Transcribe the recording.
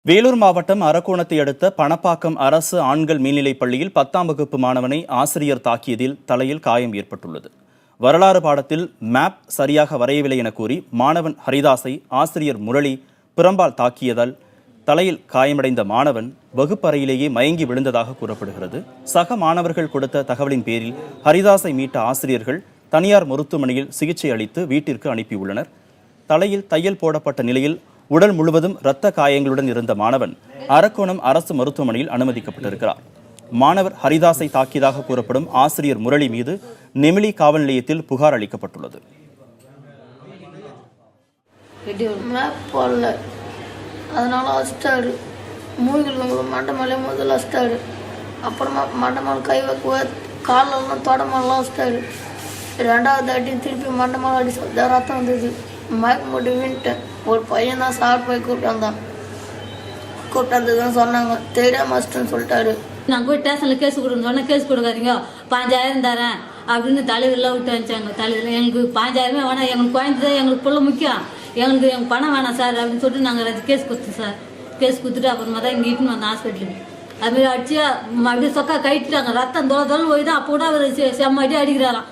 வேலூர் மாவட்டம் அரக்கோணத்தை அடுத்த பணப்பாக்கம் அரசு ஆண்கள் மேல்நிலைப் பள்ளியில் 10ஆம் வகுப்பு மாணவனை ஆசிரியர் தாக்கியதில் தலையில் காயம் ஏற்பட்டுள்ளது. வரலாறு பாடத்தில் மேப் சரியாக வரையவில்லை என கூறி மாணவன் ஹரிதாஸை ஆசிரியர் முரளி பிறம்பால் தாக்கியதால் தலையில் காயமடைந்த மாணவன் வகுப்பறையிலேயே மயங்கி விழுந்ததாக கூறப்படுகிறது. சக மாணவர்கள் கொடுத்த தகவலின் பேரில் ஹரிதாஸை மீட்ட ஆசிரியர்கள் தனியார் மருத்துவமனையில் சிகிச்சை அளித்து வீட்டிற்கு அனுப்பியுள்ளனர். தலையில் தையல் போடப்பட்ட நிலையில் உடல் முழுவதும் இரத்த காயங்களுடன் இருந்த மாணவன் அரக்கோணம் அரசு மருத்துவமனையில் அனுமதிக்கப்பட்டிருக்கிறார். மாணவர் ஹரிதாஸை தாக்கியதாக கூறப்படும் ஆசிரியர் முரளி மீது நெமிலி காவல் நிலையத்தில் புகார் அளிக்கப்பட்டுள்ளது. அதனால அஸ்டாடு மூழ்கில் மண்டை மேலே முதல்ல அஸ்டாடு, அப்புறமா மண்டை மேலே கை வைக்க காலெல்லாம் தொடமெல்லாம் அஸ்டாடு. ரெண்டாவது அடி திருப்பி மண்டை மேலே அடி ரத்தம் வந்தது. மயக்க போட்டு வின்ட்டேன். ஒரு பையன் தான் சாப்பிட்டு போய் கூப்பிட்டு வந்ததுன்னு சொன்னாங்க. தெரியாம அஸ்ட்டுன்னு சொல்லிட்டாரு. நாங்கள் போய் ஸ்டேஷனில் கேஸ் கொடுங்க சொன்னால் கேஸ் கொடுக்காதீங்க 5000 தரேன் அப்படின்னு தலைவரெலாம் விட்டு அனுப்பிச்சாங்க. தலைவர் எங்களுக்கு 5000 வேணாம், எங்களுக்கு குழந்தை எங்களுக்கு புள்ள முக்கியம், எங்களுக்கு பணம் வேணாம் சார் அப்படின்னு சொல்லிட்டு நாங்கள் கேஸ் கொடுத்தோம் சார். கேஸ் கொடுத்துட்டு அப்புறமா தான் இங்கே இட்டுன்னு வந்தோம் ஹாஸ்பிட்டலுக்கு. அதுமாரி அடிச்சு அப்படியே சொக்கா கட்டிட்டாங்க. ரத்தம் தொலை போய் தான் அப்போ கூட அவர் செம்ம அடி அடிக்கிறாராம்.